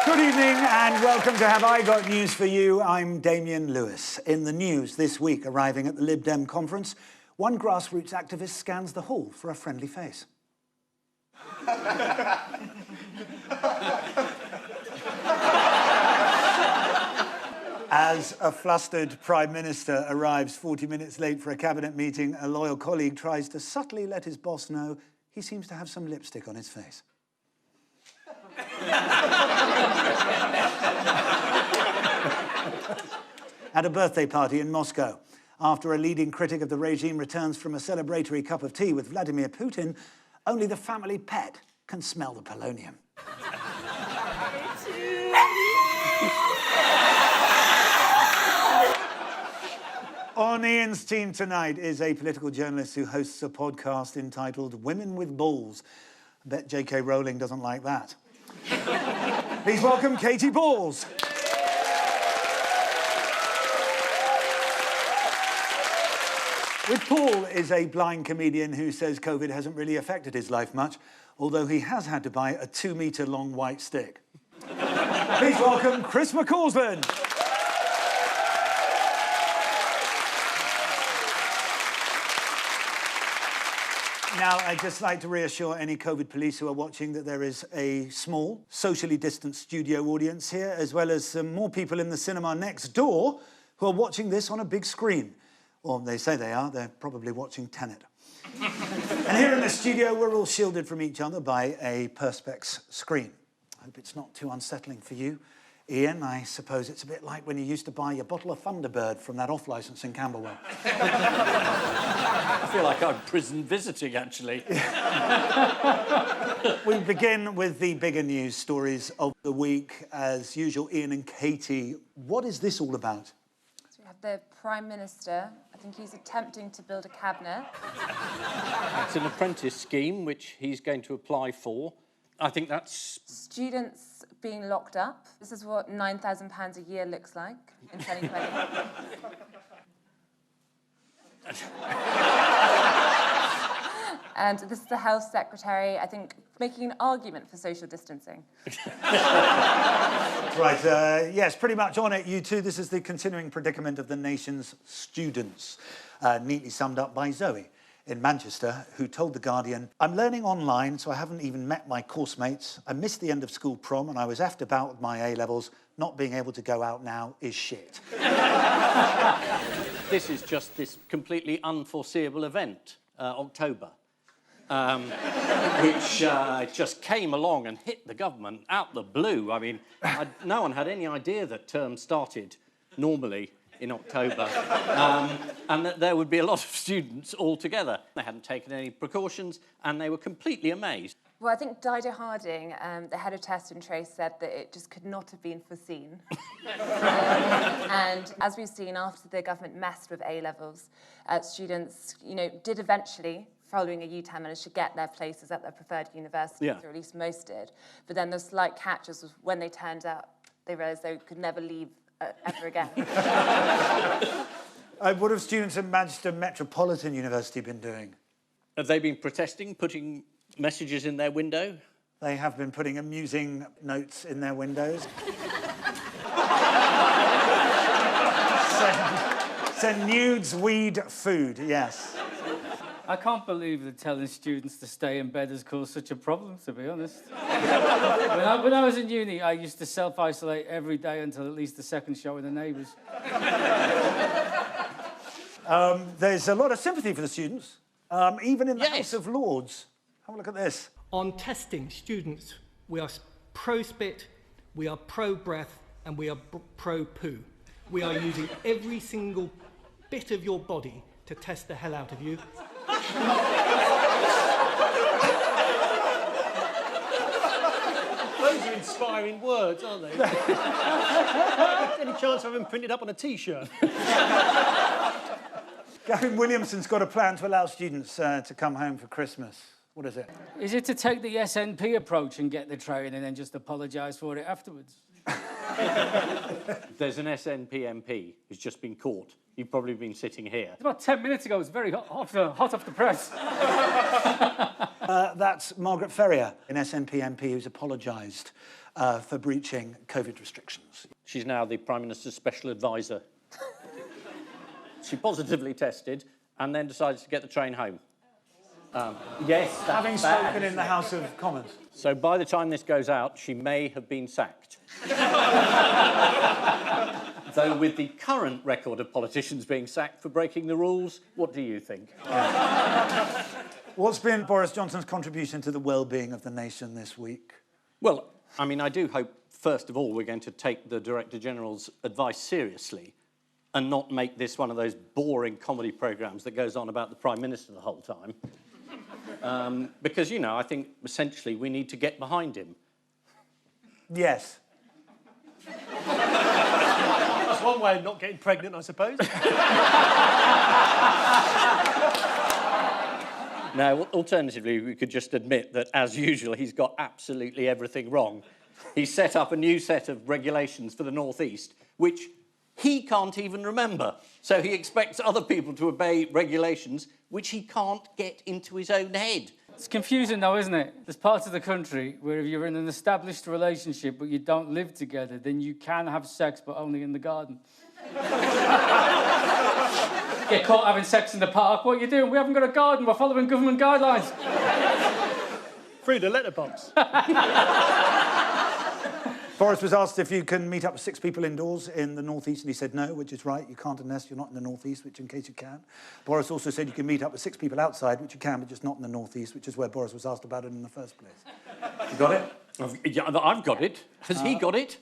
Good evening and welcome to Have I Got News For You. I'm Damian Lewis. In the news this week, arriving at the Lib Dem conference, one grassroots activist scans the hall for a friendly face. As a flustered Prime Minister arrives 40 minutes late for a cabinet meeting, a loyal colleague tries to subtly let his boss know he seems to have some lipstick on his face. At a birthday party in Moscow, after a leading critic of the regime returns from a celebratory cup of tea with Vladimir Putin, only the family pet can smell the polonium. On Ian's team tonight is a political journalist who hosts a podcast entitled Women with Balls. I bet J.K. Rowling doesn't like that. Please welcome Katy Balls. With Paul is a blind comedian who says COVID hasn't really affected his life much, although he has had to buy a 2-metre-long white stick. Please welcome Chris McCausland. Now, I'd just like to reassure any COVID police who are watching that there is a small, socially distanced studio audience here, as well as some more people in the cinema next door who are watching this on a big screen. Or they say they are, they're probably watching Tenet. And here in the studio, we're all shielded from each other by a Perspex screen. I hope it's not too unsettling for you. Ian, I suppose it's a bit like when you used to buy your bottle of Thunderbird from that off-licence in Camberwell. I feel like I'm prison visiting, actually. We begin with the bigger news stories of the week. As usual, Ian and Katy, what is this all about? So we have the Prime Minister. I think he's attempting to build a cabinet. It's an apprentice scheme which he's going to apply for. I think that's... Students being locked up. This is what £9,000 a year looks like in 2020. And this is the Health Secretary, I think, making an argument for social distancing. Right, yes, pretty much on it, you two. This is the continuing predicament of the nation's students, neatly summed up by Zoe in Manchester, who told The Guardian, "I'm learning online, so I haven't even met my course mates. I missed the end of school prom and I was effed about with my A-levels. Not being able to go out now is shit." This is just this completely unforeseeable event, October, which just came along and hit the government out the blue. I mean, no one had any idea that term started normally in October, and that there would be a lot of students all together. They hadn't taken any precautions, and they were completely amazed. Well, I think Dido Harding, the head of Test and Trace, said that it just could not have been foreseen. And as we've seen, after the government messed with A-levels, students, did eventually, following a U-turn, manage to get their places at their preferred universities, or at least most did. But then the slight catches was when they turned up, they realised they could never leave ever again. What have students at Manchester Metropolitan University been doing? Have they been protesting, putting messages in their window? They have been putting amusing notes in their windows. Send nudes, weed, food, yes. I can't believe that telling students to stay in bed has caused such a problem, to be honest. When I was in uni, I used to self-isolate every day until at least the second show with the neighbours. There's a lot of sympathy for the students, even in the House of Lords. Have a look at this. On testing students, we are pro-spit, we are pro-breath, and we are pro-poo. We are using every single bit of your body to test the hell out of you. Those are inspiring words, aren't they? Any chance of having printed up on a T-shirt? Gavin Williamson's got a plan to allow students to come home for Christmas. What is it? Is it to take the SNP approach and get the train and then just apologise for it afterwards? There's an SNP MP who's just been caught. You've probably been sitting here. About 10 minutes ago, it was very hot off the press. That's Margaret Ferrier, an SNP MP who's apologised for breaching COVID restrictions. She's now the Prime Minister's special advisor. She positively tested and then decided to get the train home. Yes, that's Having bad, spoken in the House of Commons. So by the time this goes out, she may have been sacked. Though with the current record of politicians being sacked for breaking the rules, what do you think? What's been Boris Johnson's contribution to the well-being of the nation this week? Well, I mean, I do hope, first of all, we're going to take the Director General's advice seriously and not make this one of those boring comedy programmes that goes on about the Prime Minister the whole time. Because, you know, I think essentially we need to get behind him. Yes. That's one way of not getting pregnant, I suppose. Now, alternatively, we could just admit that, as usual, he's got absolutely everything wrong. He's set up a new set of regulations for the North East, which he can't even remember. So he expects other people to obey regulations which he can't get into his own head. It's confusing though, isn't it? There's parts of the country where if you're in an established relationship but you don't live together, then you can have sex, but only in the garden. Get caught having sex in the park. What are you doing? We haven't got a garden. We're following government guidelines. Through the letterbox. Boris was asked if you can meet up with 6 people indoors in the North East, and he said no, which is right. You can't unless you're not in the North East, which in case you can. Boris also said you can meet up with 6 people outside, which you can, but just not in the North East, which is where Boris was asked about it in the first place. You got it? I've got it. Has he got it?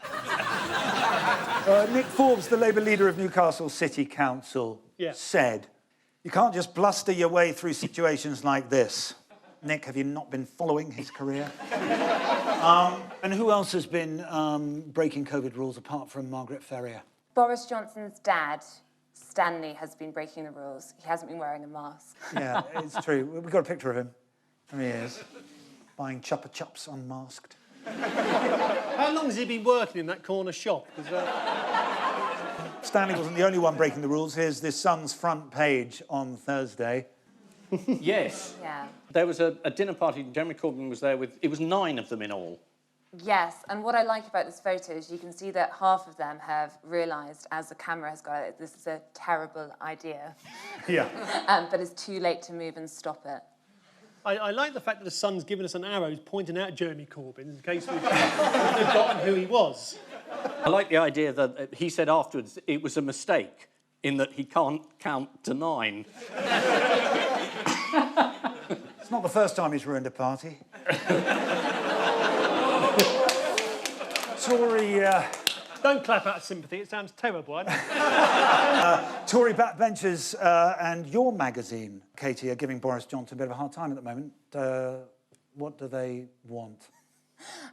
Nick Forbes, the Labour leader of Newcastle City Council, said, you can't just bluster your way through situations like this. Nick, have you not been following his career? And who else has been breaking COVID rules apart from Margaret Ferrier? Boris Johnson's dad, Stanley, has been breaking the rules. He hasn't been wearing a mask. Yeah, it's true. We've got a picture of him. There he is, buying Chupa Chups unmasked. How long has he been working in that corner shop? Stanley wasn't the only one breaking the rules. Here's the Sun's front page on Thursday. Yes. Yeah. There was a dinner party, Jeremy Corbyn was there with, it was 9 of them in all. Yes, and what I like about this photo is you can see that half of them have realised, as the camera has got it, this is a terrible idea. Yeah. But it's too late to move and stop it. I like the fact that the Sun's given us an arrow pointing out Jeremy Corbyn in case we've forgotten who he was. I like the idea that he said afterwards it was a mistake in that he can't count to 9. It's not the first time he's ruined a party. Tory... Don't clap out of sympathy, it sounds terrible. Tory backbenchers and your magazine, Katy, are giving Boris Johnson a bit of a hard time at the moment. What do they want?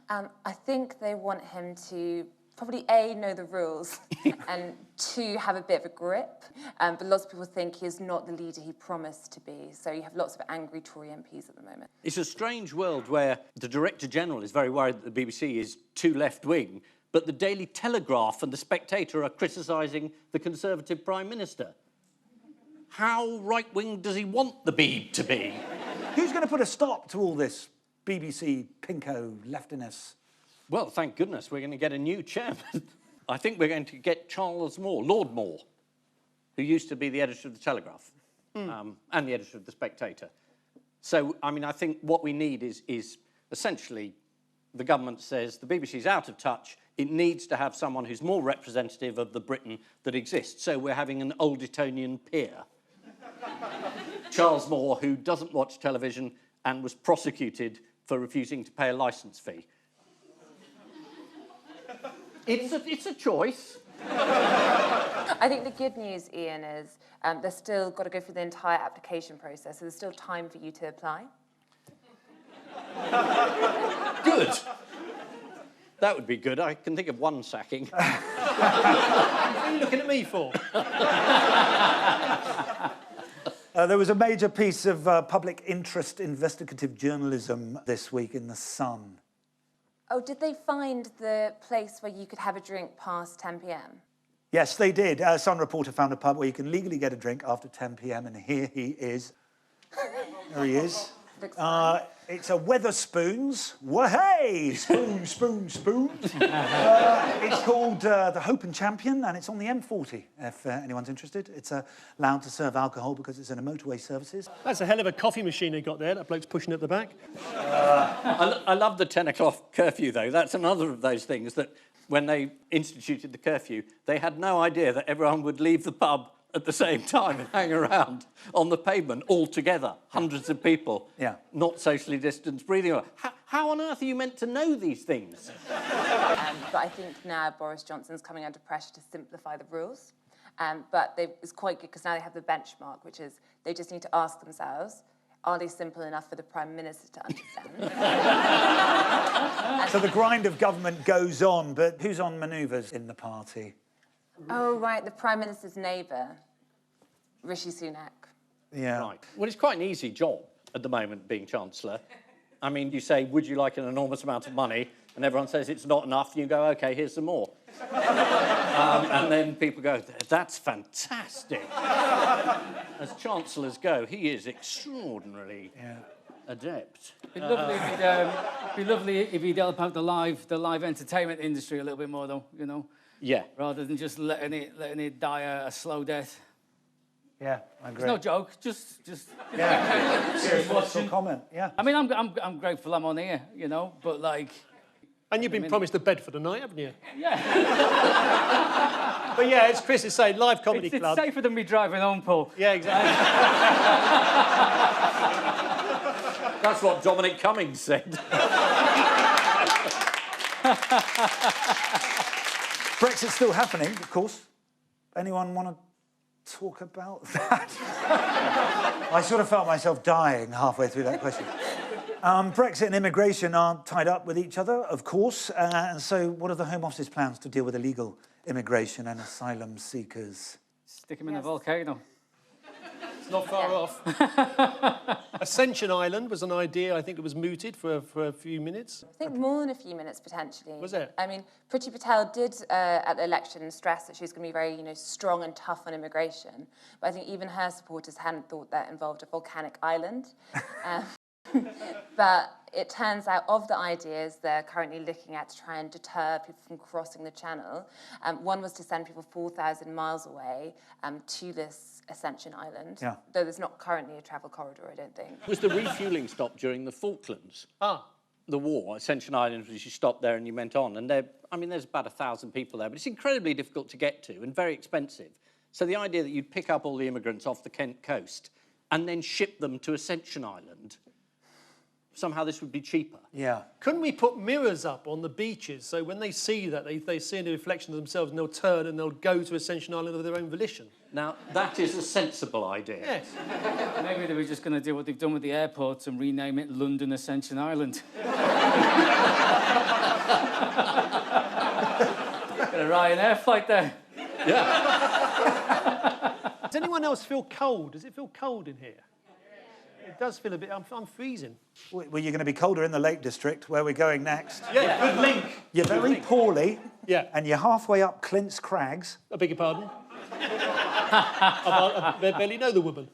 I think they want him to probably, A, know the rules, and 2, have a bit of a grip. But lots of people think he is not the leader he promised to be. So you have lots of angry Tory MPs at the moment. It's a strange world where the Director General is very worried that the BBC is too left-wing, but the Daily Telegraph and the Spectator are criticising the Conservative Prime Minister. How right-wing does he want the Beeb to be? Who's going to put a stop to all this BBC pinko leftiness? Well, thank goodness we're going to get a new chairman. I think we're going to get Charles Moore, Lord Moore, who used to be the editor of the Telegraph and the editor of the Spectator. So, I mean, I think what we need is essentially the government says the BBC's out of touch. It needs to have someone who's more representative of the Britain that exists. So we're having an old Etonian peer. Charles Moore, who doesn't watch television and was prosecuted for refusing to pay a licence fee. It's a choice. I think the good news, Ian, is they've still got to go through the entire application process, so there's still time for you to apply. Good. That would be good. I can think of one sacking. What are you looking at me for? There was a major piece of public interest investigative journalism this week in The Sun. Oh, did they find the place where you could have a drink past 10 p.m? Yes, they did. A Sun reporter found a pub where you can legally get a drink after 10 p.m, and here he is. There he is. It's a Weatherspoons. Wah-hey! Spoon, spoon, spoon. It's called the Hope and Champion, and it's on the M40, if anyone's interested. It's allowed to serve alcohol because it's in a motorway services. That's a hell of a coffee machine they got there. That bloke's pushing at the back. I love the 10 o'clock curfew, though. That's another of those things that when they instituted the curfew, they had no idea that everyone would leave the pub at the same time and hang around on the pavement all together, hundreds of people, not socially distanced, breathing. How on earth are you meant to know these things? But I think now Boris Johnson's coming under pressure to simplify the rules. But it's quite good because now they have the benchmark, which is they just need to ask themselves, are they simple enough for the Prime Minister to understand? So the grind of government goes on, but who's on manoeuvres in the party? Oh, right, the Prime Minister's neighbour, Rishi Sunak. Yeah. Right. Well, it's quite an easy job at the moment, being Chancellor. I mean, you say, would you like an enormous amount of money? And everyone says it's not enough. You go, OK, here's some more. And then people go, that's fantastic. As Chancellors go, he is extraordinarily adept. It'd be lovely if he'd help out the live entertainment industry a little bit more, though, you know? Yeah. Rather than just letting it die a slow death. Yeah, I agree. It's no joke, just Yeah. Serious comment, yeah. I mean, I'm grateful I'm on here, you know, but like... And you've been promised a bed for the night, haven't you? Yeah. But yeah, as Chris is saying, live comedy club. It's safer than me driving home, Paul. Yeah, exactly. That's what Dominic Cummings said. Brexit's still happening, of course. Anyone want to talk about that? I sort of felt myself dying halfway through that question. Brexit and immigration are tied up with each other, of course. And so what are the Home Office's plans to deal with illegal immigration and asylum seekers? Stick him in a volcano. It's not far off. Ascension Island was an idea. I think it was mooted for a few minutes. I think more than a few minutes, potentially. Was it? I mean, Priti Patel did, at the election, stress that she was going to be very, strong and tough on immigration. But I think even her supporters hadn't thought that involved a volcanic island. But it turns out, of the ideas they're currently looking at to try and deter people from crossing the Channel, one was to send people 4,000 miles away to this Ascension Island, though there's not currently a travel corridor, I don't think. Was the refuelling stop during the Falklands? The war, Ascension Island, was you stopped there and you went on. And there's about 1,000 people there, but it's incredibly difficult to get to and very expensive. So the idea that you'd pick up all the immigrants off the Kent coast and then ship them to Ascension Island, somehow this would be cheaper. Yeah. Couldn't we put mirrors up on the beaches so when they see that, they see the reflection of themselves and they'll turn and they'll go to Ascension Island of their own volition? Now, that is a sensible idea. Yes. Maybe they were just going to do what they've done with the airports and rename it London Ascension Island. Get a Ryanair flight there. Yeah. Does anyone else feel cold? Does it feel cold in here? It does feel a bit... I'm freezing. Well, you're going to be colder in the Lake District, where we're going next. Yeah, good link. You're very poorly. Yeah. And you're halfway up Clint's Crags. I beg your pardon? I barely know the woman.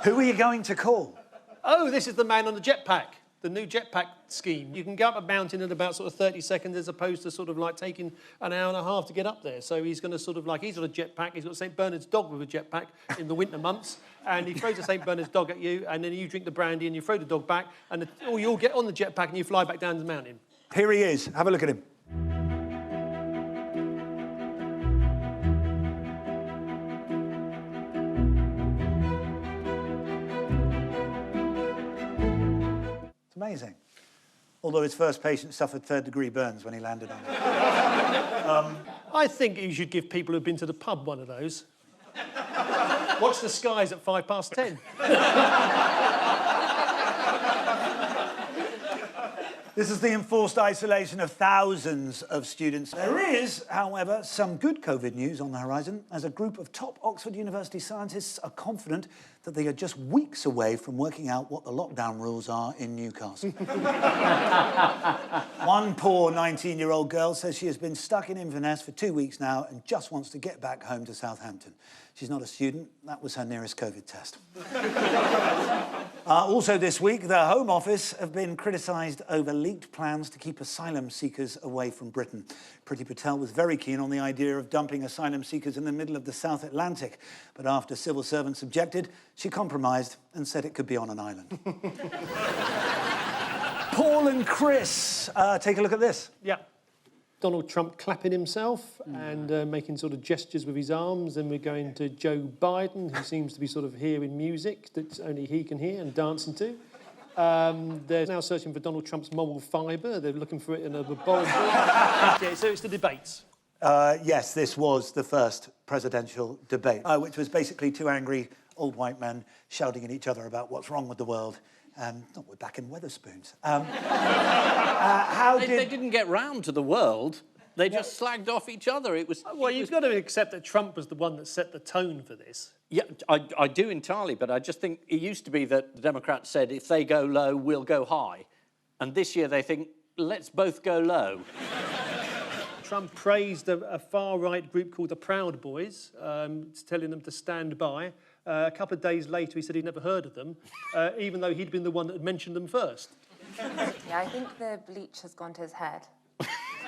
Who are you going to call? Oh, this is the man on the jetpack. The new jetpack scheme. You can go up a mountain in about sort of 30 seconds as opposed to sort of like taking an hour and a half to get up there. So he's going to sort of like, he's got a jetpack, he's got St. Bernard's dog with a jetpack in the winter months, and he throws a St. Bernard's dog at you, and then you drink the brandy and you throw the dog back, and or you'll get on the jetpack and you fly back down the mountain. Here he is. Have a look at him. Amazing. Although his first patient suffered third-degree burns when he landed on it. I think you should give people who've been to the pub one of those. Watch the skies at 10:05. This is the enforced isolation of thousands of students. There is, however, some good COVID news on the horizon, as a group of top Oxford University scientists are confident that they are just weeks away from working out what the lockdown rules are in Newcastle. One poor 19-year-old girl says she has been stuck in Inverness for 2 weeks now and just wants to get back home to Southampton. She's not a student. That was her nearest COVID test. Also this week, the Home Office have been criticised over leaked plans to keep asylum seekers away from Britain. Priti Patel was very keen on the idea of dumping asylum seekers in the middle of the South Atlantic, but after civil servants objected, she compromised and said it could be on an island. Paul and Chris, take a look at this. Yeah. Donald Trump clapping himself and making sort of gestures with his arms. Then we're going to Joe Biden, who seems to be sort of hearing music that only he can hear and dancing to. They're now searching for Donald Trump's moral fibre. They're looking for it in a laboratory. Okay, so it's the debates. Yes, this was the first presidential debate, which was basically two angry old white men shouting at each other about what's wrong with the world. We're back in Wetherspoons. They didn't get round to the world. They just slagged off each other. Well, you've got to accept that Trump was the one that set the tone for this. Yeah, I do entirely, but I just think it used to be that the Democrats said, if they go low, we'll go high. And this year they think, let's both go low. Trump praised a far-right group called the Proud Boys, telling them to stand by. A couple of days later, he said he'd never heard of them, even though he'd been the one that had mentioned them first. Yeah, I think the bleach has gone to his head.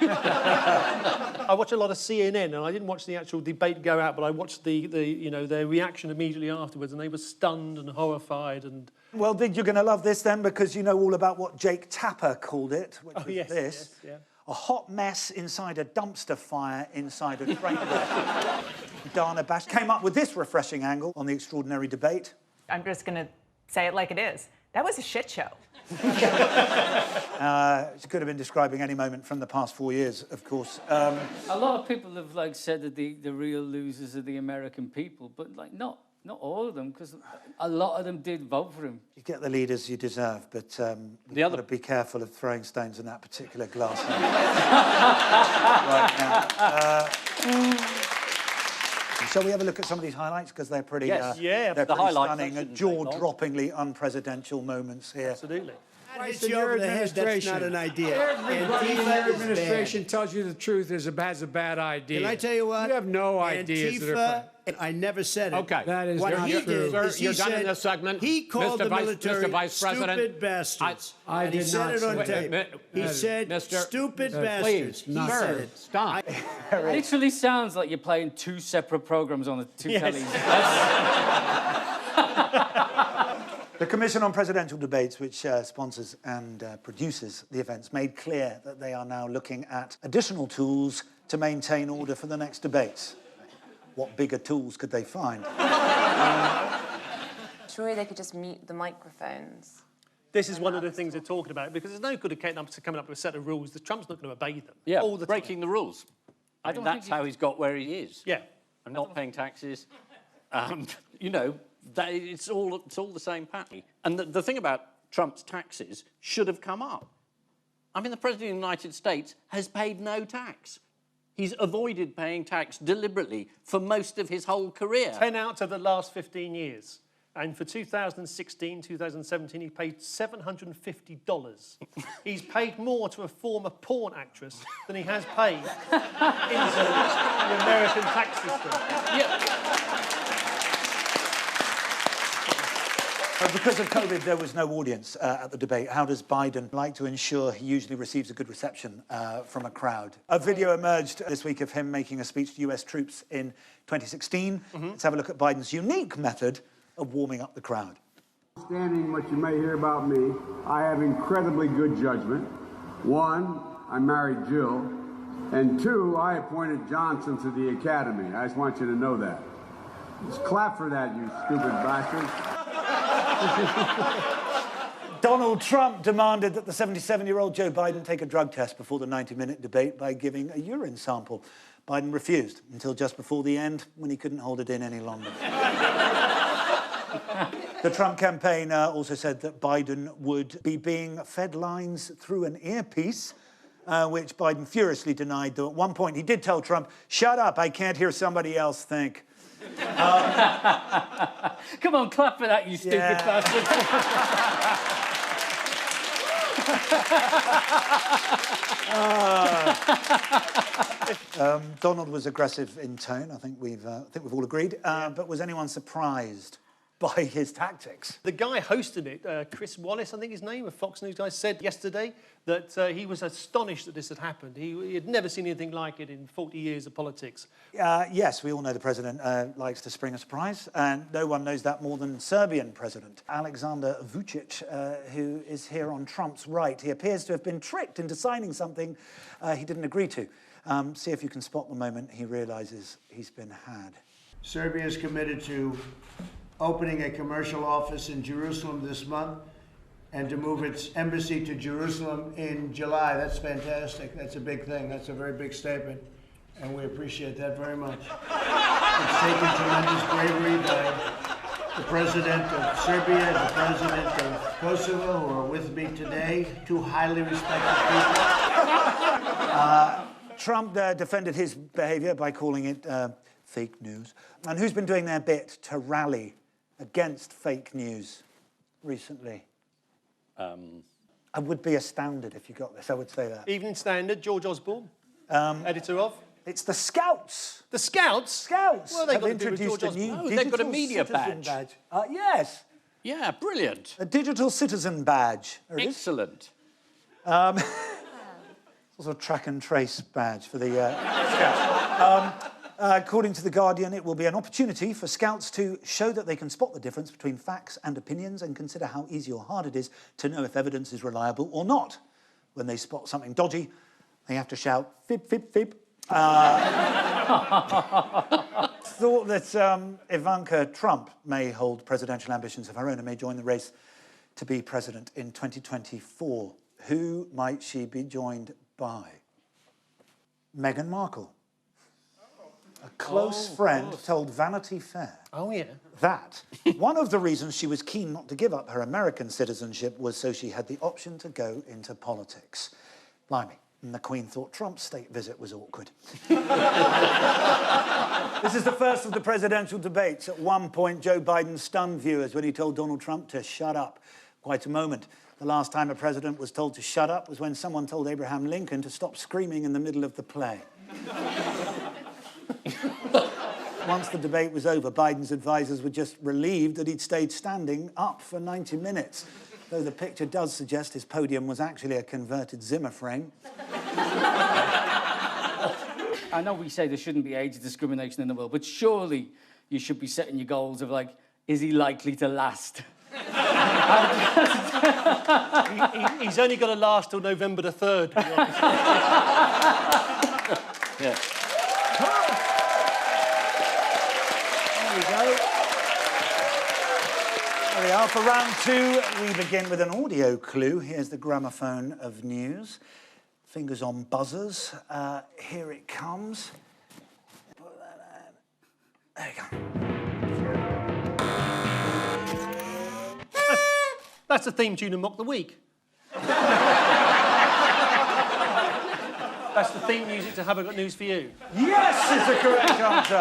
I watch a lot of CNN, and I didn't watch the actual debate go out, but I watched their reaction immediately afterwards, and they were stunned and horrified. And well, you're going to love this then, because you know all about what Jake Tapper called it, which was this. Yes, yeah. A hot mess inside a dumpster fire inside a train wreck. Dana Bash came up with this refreshing angle on the extraordinary debate. I'm just going to say it like it is. That was a shit show. She could have been describing any moment from the past 4 years, of course. A lot of people have said that the real losers are the American people, but not all of them, because a lot of them did vote for him. You get the leaders you deserve, but you've got to be careful of throwing stones in that particular glass right now. Shall we have a look at some of these highlights, because they're pretty, yes. They're the pretty highlights, stunning, jaw-droppingly unpresidential moments here. Absolutely. It's your administration. That's not an idea. Everybody in your administration tells you the truth has a bad idea. Can I tell you what? You have no ideas that are... I never said it. Okay. That is what he did. Sir, you're done in this segment. He called the military stupid bastards. I did said not it on say tape. He said stupid bastards. Please, sir, stop. It literally sounds like you're playing two separate programs on the two tellies. The Commission on Presidential Debates, which sponsors and produces the events, made clear that they are now looking at additional tools to maintain order for the next debates. What bigger tools could they find? Surely they could just mute the microphones. This is one of the things they're talking about, because there's no good at coming up with a set of rules. Trump's not going to obey them. Yeah, all the breaking the rules. That's how he's got where he is. Yeah. And not paying taxes. You know, it's all the same pattern. And the thing about Trump's taxes should have come up. I mean, the President of the United States has paid no tax. He's avoided paying tax deliberately for most of his whole career. 10 out of the last 15 years. And for 2016, 2017, he paid $750. He's paid more to a former porn actress than he has paid into the American tax system. Yeah. Because of COVID, there was no audience at the debate. How does Biden like to ensure he usually receives a good reception from a crowd? A video emerged this week of him making a speech to US troops in 2016. Let's have a look at Biden's unique method of warming up the crowd. Understanding what you may hear about me, I have incredibly good judgment. One, I married Jill. And two, I appointed Johnson to the Academy. I just want you to know that. Just clap for that, you stupid bastard. Donald Trump demanded that the 77-year-old Joe Biden take a drug test before the 90-minute debate by giving a urine sample. Biden refused until just before the end, when he couldn't hold it in any longer. The Trump campaign also said that Biden would be being fed lines through an earpiece, which Biden furiously denied, though at one point he did tell Trump, "Shut up, I can't hear somebody else think." Come on, clap for that, you stupid bastard. Donald was aggressive in tone. I think we've all agreed. But was anyone surprised by his tactics. The guy hosting it, Chris Wallace, I think his name, a Fox News guy, said yesterday that he was astonished that this had happened. He had never seen anything like it in 40 years of politics. Yes, we all know the president likes to spring a surprise, and no one knows that more than Serbian President Alexander Vučić, who is here on Trump's right. He appears to have been tricked into signing something he didn't agree to. See if you can spot the moment he realises he's been had. Serbia is committed to opening a commercial office in Jerusalem this month and to move its embassy to Jerusalem in July. That's fantastic. That's a big thing. That's a very big statement, and we appreciate that very much. It's taken tremendous bravery by the President of Serbia and the President of Kosovo, who are with me today, two highly respected people. Trump defended his behaviour by calling it fake news. And who's been doing their bit to rally against fake news recently? I would be astounded if you got this, I would say that. Evening Standard, George Osborne, editor of. It's the Scouts. The Scouts? Scouts. Well, they've have got to do with introduced George a new Osborne. they've got a digital media citizen badge. Yes. Yeah, brilliant. A digital citizen badge. There it is. Excellent. Also a track and trace badge for the Scouts. According to The Guardian, it will be an opportunity for Scouts to show that they can spot the difference between facts and opinions and consider how easy or hard it is to know if evidence is reliable or not. When they spot something dodgy, they have to shout, fib, fib, fib. Thought that Ivanka Trump may hold presidential ambitions of her own and may join the race to be president in 2024. Who might she be joined by? Meghan Markle. A close friend told Vanity Fair that one of the reasons she was keen not to give up her American citizenship was so she had the option to go into politics. Blimey. And the Queen thought Trump's state visit was awkward. This is the first of the presidential debates. At one point, Joe Biden stunned viewers when he told Donald Trump to shut up. Quite a moment. The last time a president was told to shut up was when someone told Abraham Lincoln to stop screaming in the middle of the play. Once the debate was over, Biden's advisors were just relieved that he'd stayed standing up for 90 minutes, though the picture does suggest his podium was actually a converted Zimmer frame. I know we say there shouldn't be age discrimination in the world, but surely you should be setting your goals of, like, is he likely to last? He's only going to last till November the 3rd. Yeah. There we go. There we are. For round two, we begin with an audio clue. Here's the gramophone of news. Fingers on buzzers. Here it comes. Put that in. There you go. That's the theme tune of Mock the Week. That's the theme music to Have I Got News For You? Yes, is the correct answer.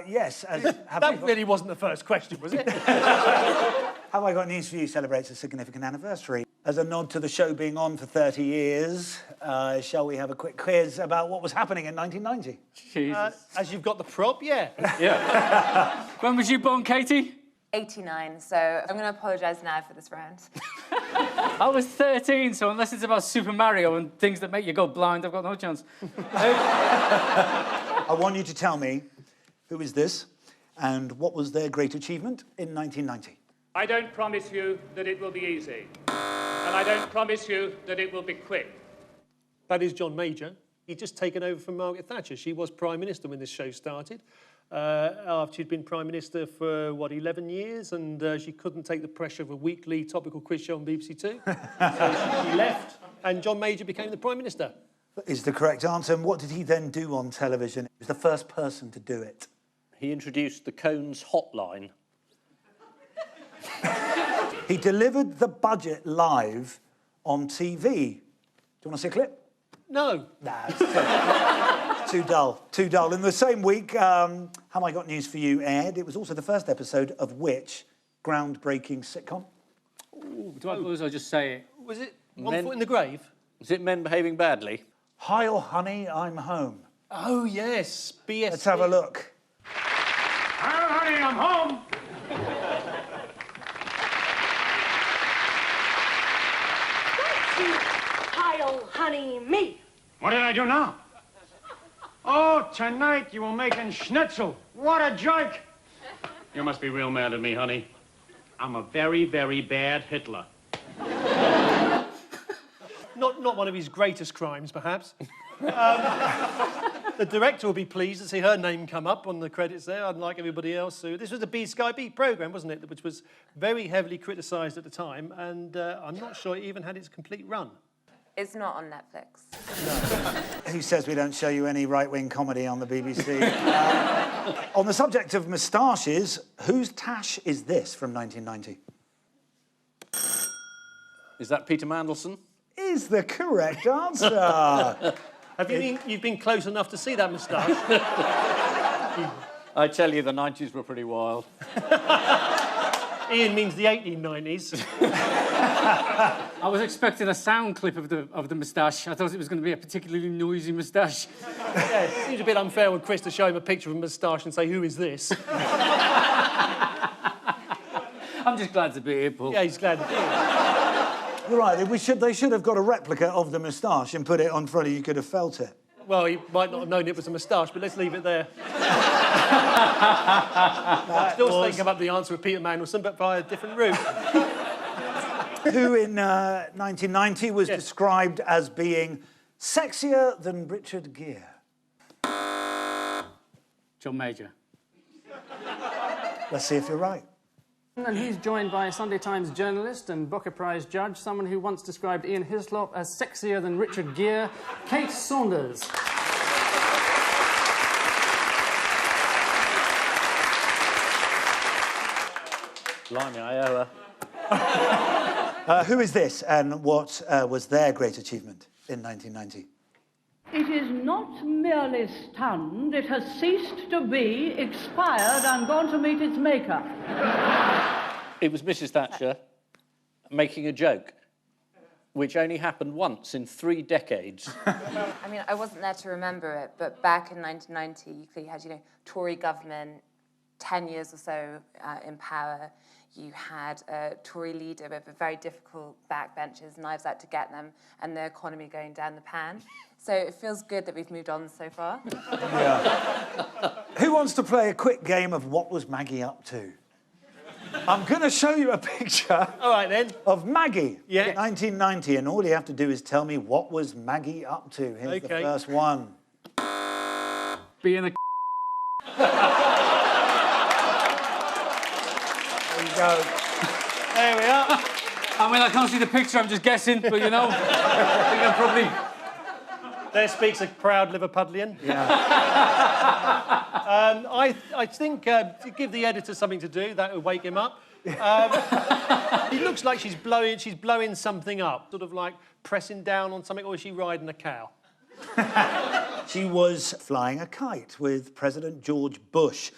Yes, as that really wasn't the first question, was it? Have I Got News For You celebrates a significant anniversary. As a nod to the show being on for 30 years, shall we have a quick quiz about what was happening in 1990? Jesus. As you've got the prop, yeah. Yeah. When was you born, Katy? 89, so I'm going to apologise now for this round. I was 13, so unless it's about Super Mario and things that make you go blind, I've got no chance. I want you to tell me who is this and what was their great achievement in 1990. I don't promise you that it will be easy, and I don't promise you that it will be quick. That is John Major. He'd just taken over from Margaret Thatcher. She was Prime Minister when this show started. After she'd been Prime Minister for, 11 years, and she couldn't take the pressure of a weekly topical quiz show on BBC Two. So she left, and John Major became the Prime Minister. That is the correct answer. And what did he then do on television? He was the first person to do it. He introduced the Cones hotline. He delivered the budget live on TV. Do you want to see a clip? No. Nah, it's too dull. Too dull. In the same week, Have I Got News For You aired. It was also the first episode of which groundbreaking sitcom? Ooh, do I buzz or just say it? Was it One Foot in the Grave? Was it Men Behaving Badly? Hi, oh honey, I'm home. Oh, yes, BS. Let's have a look. Well, honey, I'm home. I'll honey me. What did I do now? Oh, tonight you were making schnitzel. What a joke. You must be real mad at me, honey. I'm a very, very bad Hitler. Not one of his greatest crimes, perhaps. The director will be pleased to see her name come up on the credits there, unlike everybody else. So this was a Sky Beat programme, wasn't it, which was very heavily criticised at the time, and I'm not sure it even had its complete run. It's not on Netflix. Who says we don't show you any right-wing comedy on the BBC? On the subject of moustaches, whose tash is this from 1990? Is that Peter Mandelson? Is the correct answer. You've been close enough to see that moustache? I tell you, the 90s were pretty wild. Ian means the 1890s. I was expecting a sound clip of the moustache. I thought it was going to be a particularly noisy moustache. Yeah, it seems a bit unfair when Chris to show him a picture of a moustache and say, who is this? I'm just glad to be here, Paul. Yeah, he's glad to be here. You're right, they should have got a replica of the moustache and put it on front of you. You could have felt it. Well, he might not have known it was a moustache, but let's leave it there. I'm still thinking about the answer of Peter Mandelson, but by a different route. Who in 1990 was described as being sexier than Richard Gere? John Major. Let's see if you're right. And he's joined by Sunday Times journalist and Booker Prize judge, someone who once described Ian Hislop as sexier than Richard Gere, Kate Saunders. Blimey, I owe her. Who is this, and what was their great achievement in 1990? It is not merely stunned, it has ceased to be, expired, and gone to meet its maker. It was Mrs. Thatcher making a joke, which only happened once in 3 decades. I mean, I wasn't there to remember it, but back in 1990, you clearly had, Tory government, 10 years or so in power. You had a Tory leader with a very difficult backbenchers, knives out to get them, and the economy going down the pan. So it feels good that we've moved on so far. Yeah. Who wants to play a quick game of what was Maggie up to? I'm going to show you a picture of Maggie in 1990, and all you have to do is tell me what was Maggie up to. Here's the first one. Being a There you go. There we are. I mean, I can't see the picture, I'm just guessing, but I think I'm probably... There speaks a proud Liverpudlian. Yeah. I think to give the editor something to do, that would wake him up. He looks like she's blowing something up, sort of like pressing down on something, or is she riding a cow? She was flying a kite with President George Bush.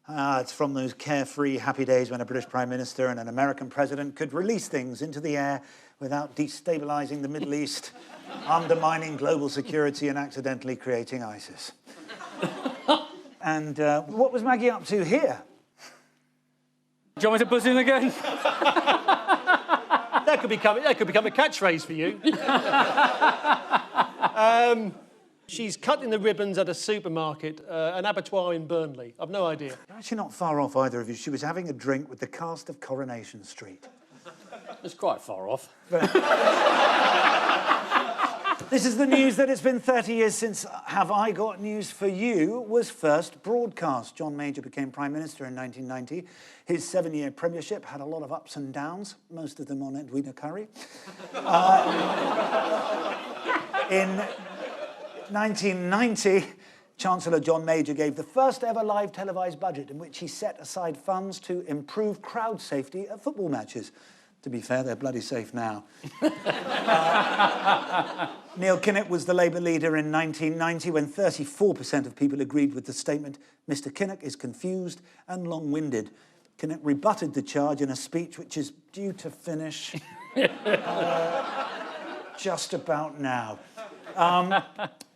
It's from those carefree, happy days when a British Prime Minister and an American President could release things into the air without destabilising the Middle East, undermining global security and accidentally creating ISIS. And what was Maggie up to here? Do you want me to buzz in again? That could become a catchphrase for you. She's cutting the ribbons at a supermarket, an abattoir in Burnley. I've no idea. You're actually not far off, either of you. She was having a drink with the cast of Coronation Street. It's quite far off. This is the news that it's been 30 years since Have I Got News For You was first broadcast. John Major became Prime Minister in 1990. His 7-year premiership had a lot of ups and downs, most of them on Edwina Currie. In 1990, Chancellor John Major gave the first ever live televised budget in which he set aside funds to improve crowd safety at football matches. To be fair, they're bloody safe now. Neil Kinnock was the Labour leader in 1990 when 34% of people agreed with the statement, Mr Kinnock is confused and long-winded. Kinnock rebutted the charge in a speech which is due to finish just about now.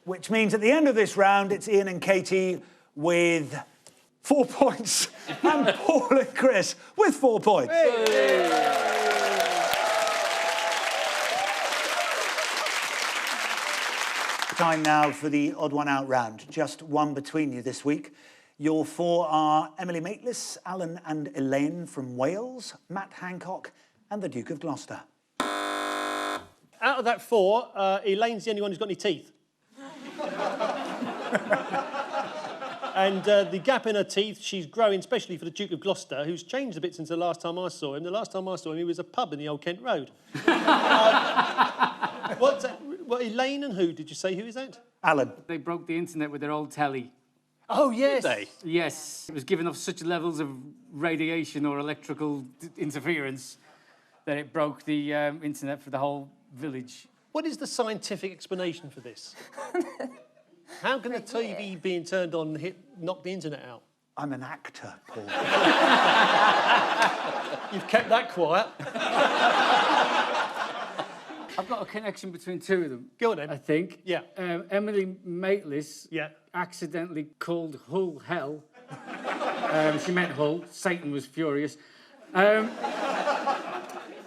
which means at the end of this round, it's Ian and Katy with 4 points and Paul and Chris with 4 points. Time now for the odd one out round. Just one between you this week. Your 4 are Emily Maitlis, Alan and Elaine from Wales, Matt Hancock and the Duke of Gloucester. Out of that 4, Elaine's the only one who's got any teeth. And the gap in her teeth, she's growing, especially for the Duke of Gloucester, who's changed a bit since the last time I saw him. The last time I saw him, he was a pub in the Old Kent Road. What's that? What, Elaine and who? Did you say who is that? Alan. They broke the internet with their old telly. Oh, yes. Did they? Yes. It was giving off such levels of radiation or electrical interference that it broke the internet for the whole village. What is the scientific explanation for this? How can a TV being turned on knock the internet out? I'm an actor, Paul. You've kept that quiet. I've got a connection between 2 of them. Go on then. I think. Yeah. Emily Maitlis accidentally called Hull hell. She meant Hull. Satan was furious. Matt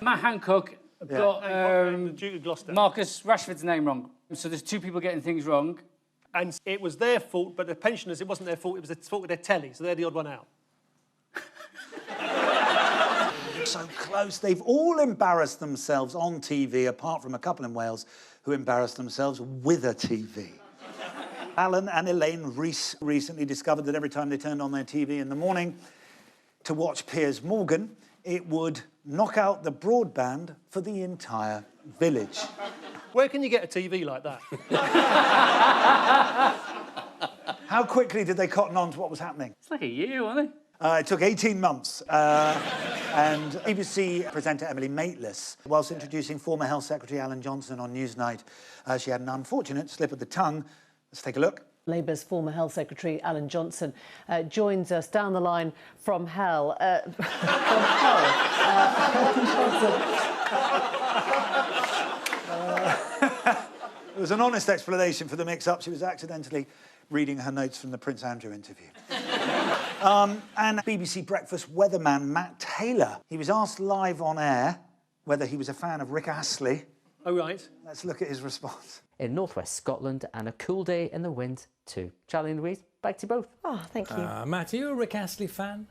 Hancock got the Duke of Gloucester. Marcus Rashford's name wrong. So there's 2 people getting things wrong. And it was their fault, but the pensioners, it wasn't their fault, it was the fault of their telly, so they're the odd one out. So close. They've all embarrassed themselves on TV, apart from a couple in Wales who embarrassed themselves with a TV. Alan and Elaine recently discovered that every time they turned on their TV in the morning to watch Piers Morgan, it would knock out the broadband for the entire village. Where can you get a TV like that? How quickly did they cotton on to what was happening? It's like a year, wasn't it? It took 18 months. And ABC presenter Emily Maitlis, whilst introducing former Health Secretary Alan Johnson on Newsnight, she had an unfortunate slip of the tongue. Let's take a look. Labour's former Health Secretary Alan Johnson joins us down the line from hell. It was an honest explanation for the mix-up. She was accidentally reading her notes from the Prince Andrew interview. And BBC Breakfast weatherman Matt Taylor. He was asked live on air whether he was a fan of Rick Astley. Oh, right. Let's look at his response. In northwest Scotland and a cool day in the wind too. Charlie and Louise, back to you both. Oh, thank you. Matt, are you a Rick Astley fan?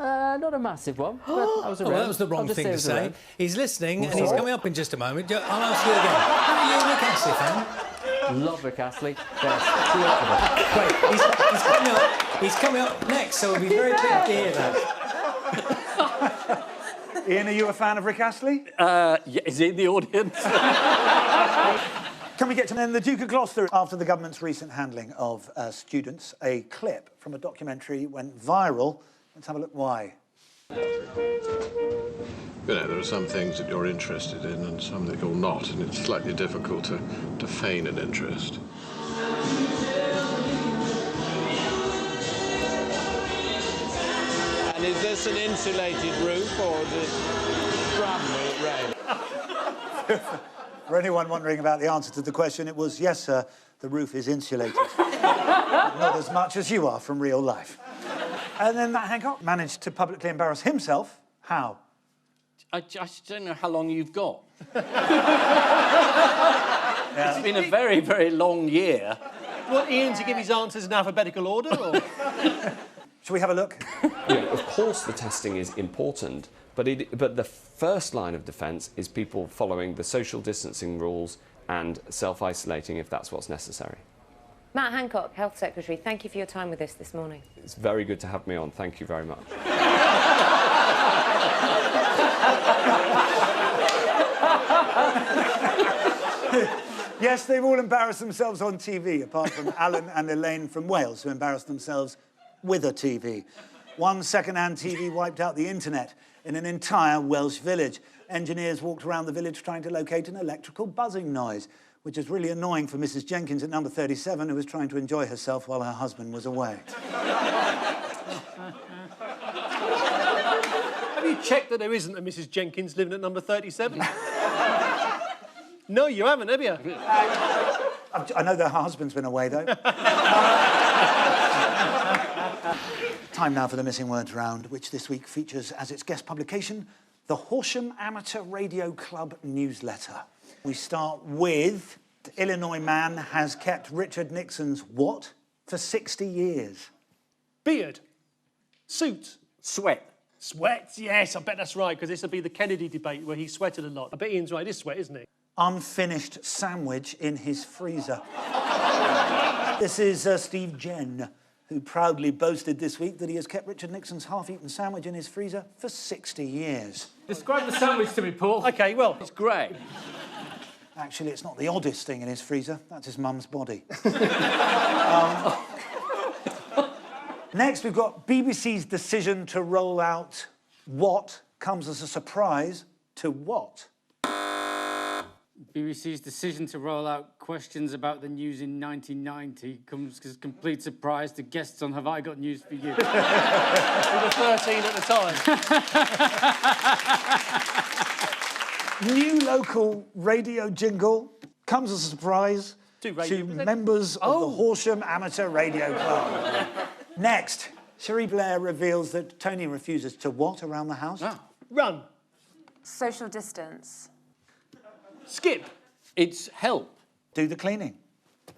Not a massive one, but I was around. Well, that was the wrong thing to say. Around. He's listening and he's coming up in just a moment. I'll ask you again. Are you a Rick Astley fan? Love Rick Astley. Wait, he's coming up next, so it'll be very pleased to hear that. Ian, are you a fan of Rick Astley? Yeah, is he in the audience? Can we get to then the Duke of Gloucester? After the government's recent handling of students, a clip from a documentary went viral. Let's have a look why. You know, there are some things that you're interested in and some that you're not, and it's slightly difficult to feign an interest. And is this an insulated roof or is it drum when it rains? For anyone wondering about the answer to the question, it was, yes, sir, the roof is insulated. Not as much as you are from real life. And then Matt Hancock managed to publicly embarrass himself. How? I just don't know how long you've got. It's been a very, very long year. Want Ian to give his answers in alphabetical order, or...? Shall we have a look? Yeah, of course the testing is important, but the first line of defence is people following the social distancing rules and self-isolating if that's what's necessary. Matt Hancock, Health Secretary, thank you for your time with us this morning. It's very good to have me on. Thank you very much. Yes, they've all embarrassed themselves on TV, apart from Alan and Elaine from Wales, who embarrassed themselves with a TV. One second-hand TV wiped out the internet in an entire Welsh village. Engineers walked around the village trying to locate an electrical buzzing noise, which is really annoying for Mrs. Jenkins at number 37, who was trying to enjoy herself while her husband was away. Have you checked that there isn't a Mrs. Jenkins living at number 37? No, you haven't, have you? I know their husband's been away, though. Time now for the Missing Words round, which this week features as its guest publication, the Horsham Amateur Radio Club newsletter. We start with, the Illinois man has kept Richard Nixon's what for 60 years? Beard. Suit. Sweat. Sweat, yes, I bet that's right, because this will be the Kennedy debate where he sweated a lot. I bet Ian's right, it is sweat, isn't it? Unfinished sandwich in his freezer. This is Steve Jenn, who proudly boasted this week that he has kept Richard Nixon's half-eaten sandwich in his freezer for 60 years. Describe the sandwich to me, Paul. OK, well... It's grey. Actually, it's not the oddest thing in his freezer. That's his mum's body. Next, we've got BBC's decision to roll out what comes as a surprise to what? BBC's decision to roll out questions about the news in 1990 comes as a complete surprise to guests on Have I Got News for You? We were 13 at the time. New local radio jingle comes as a surprise to members of the Horsham Amateur Radio Club. Next, Cherie Blair reveals that Tony refuses to what around the house? Run. Social distance. Skip. It's help. Do the cleaning.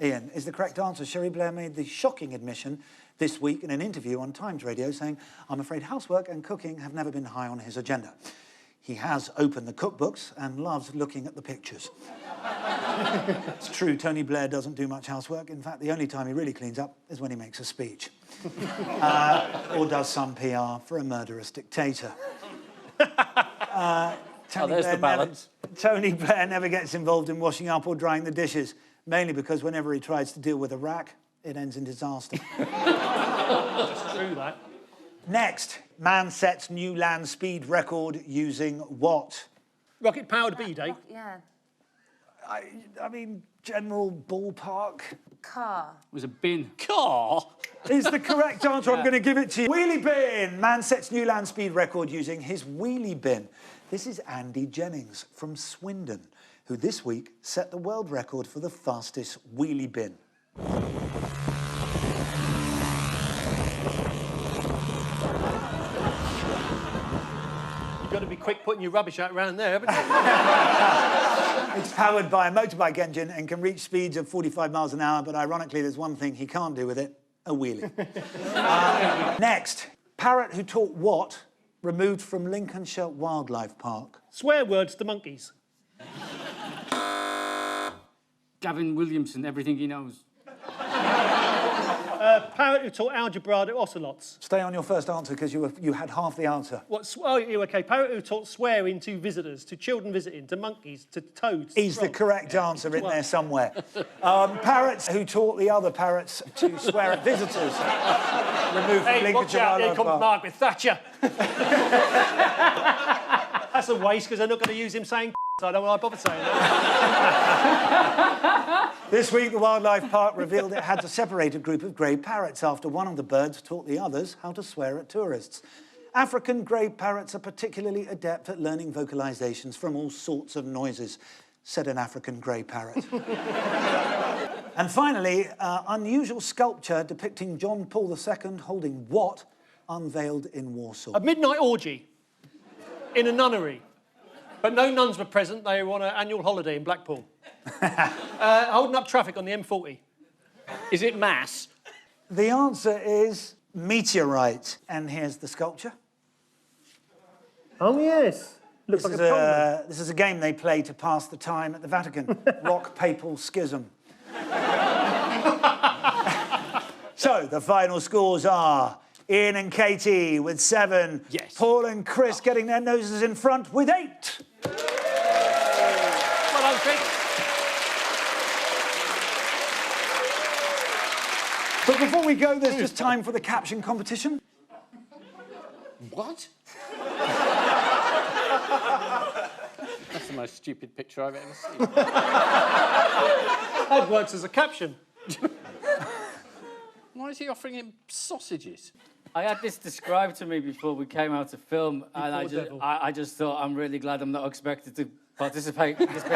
Ian, is the correct answer. Cherie Blair made the shocking admission this week in an interview on Times Radio saying, I'm afraid housework and cooking have never been high on his agenda. He has opened the cookbooks and loves looking at the pictures. It's true, Tony Blair doesn't do much housework. In fact, the only time he really cleans up is when he makes a speech. Or does some PR for a murderous dictator. There's the balance. Tony Blair never gets involved in washing up or drying the dishes, mainly because whenever he tries to deal with a rack, it ends in disaster. That's true, that. Next, man sets new land speed record using what? Rocket-powered B-Day. Yeah. I mean, general ballpark. Car. It was a bin. Car? Is the correct answer. I'm going to give it to you. Wheelie bin. Man sets new land speed record using his wheelie bin. This is Andy Jennings from Swindon, who this week set the world record for the fastest wheelie bin. You've got to be quick putting your rubbish out around there, haven't you? It's powered by a motorbike engine and can reach speeds of 45 miles an hour, but ironically, there's one thing he can't do with it, a wheelie. Next, parrot who taught what removed from Lincolnshire Wildlife Park? Swear words to monkeys. Gavin Williamson, everything he knows. Parrot who taught algebra to ocelots. Stay on your first answer because you had half the answer. Oh, OK. Parrot who taught swearing to visitors, to children visiting, to monkeys, to toads. Is the correct answer in there somewhere. Parrots who taught the other parrots to swear at visitors. Removed from Lincolnshire Wildlife Park. Margaret Thatcher. That's a waste because they're not going to use him saying so I don't want to bother saying that. This week, the Wildlife Park revealed it had to separate a group of grey parrots after one of the birds taught the others how to swear at tourists. African grey parrots are particularly adept at learning vocalisations from all sorts of noises, said an African grey parrot. And finally, unusual sculpture depicting John Paul II holding what unveiled in Warsaw? A midnight orgy in a nunnery. But no nuns were present. They were on an annual holiday in Blackpool. Holding up traffic on the M40. Is it mass? The answer is meteorite. And here's the sculpture. Oh, yes. Looks like a this is a game they play to pass the time at the Vatican. Rock Papal Schism. So, the final scores are Ian and Katy with 7. Yes. Paul and Chris getting their noses in front with 8. Well done, Chris. But before we go, there's just time for the caption competition. What? That's the most stupid picture I've ever seen. That works as a caption. Why is he offering him sausages? I had this described to me before we came out to film, and I just thought, I'm really glad I'm not expected to participate in this bit.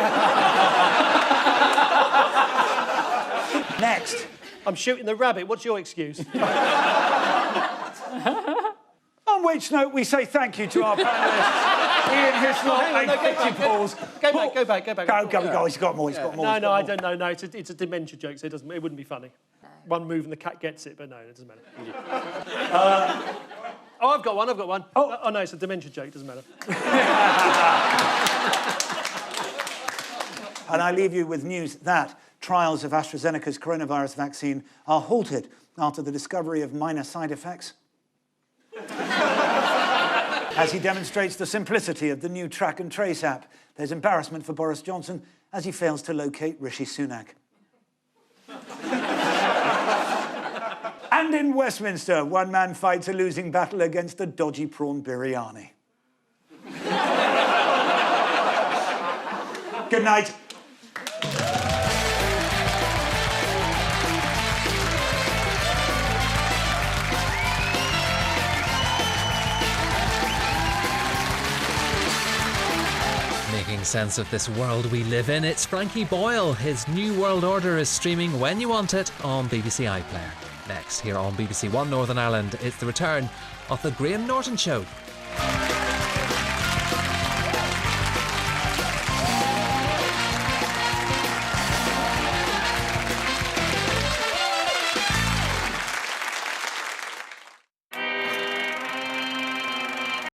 Next. I'm shooting the rabbit. What's your excuse? On which note, we say thank you to our panellists, Ian Hislop and Katy Pauls. Go back. Go. He's got more. No, I don't know. No, it's a dementia joke, so it wouldn't be funny. One move and the cat gets it, but no, it doesn't matter. I've got one. Oh, no, it's a dementia joke. Doesn't matter. And I leave you with news that trials of AstraZeneca's coronavirus vaccine are halted after the discovery of minor side effects. As he demonstrates the simplicity of the new track and trace app, there's embarrassment for Boris Johnson as he fails to locate Rishi Sunak. And in Westminster, one man fights a losing battle against a dodgy prawn biryani. Good night. Making sense of this world we live in, it's Frankie Boyle. His New World Order is streaming when you want it on BBC iPlayer. Next, here on BBC One Northern Ireland, it's the return of The Graham Norton Show.